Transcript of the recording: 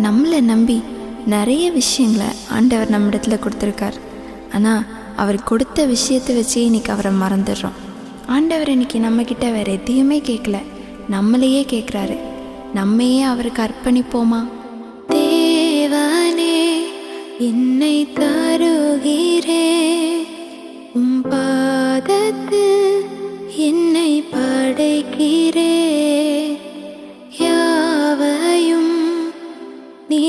நம்மளை நம்பி நிறைய விஷயங்களை ஆண்டவர் நம்மிடத்தில் கொடுத்துருக்கார். ஆனால் அவர் கொடுத்த விஷயத்தை வச்சே இன்றைக்கி அவரை மறந்துடுறோம். ஆண்டவர் இன்றைக்கி நம்மக்கிட்ட வேறு எதையுமே கேட்கல, நம்மளையே கேட்குறாரு. நம்மையே அவருக்கு அர்ப்பணிப்போமா? தேவனே, என்னை தருகிறே, உம் பாதத்தில் என்னை படைக்கிறே, யாவையும் நீ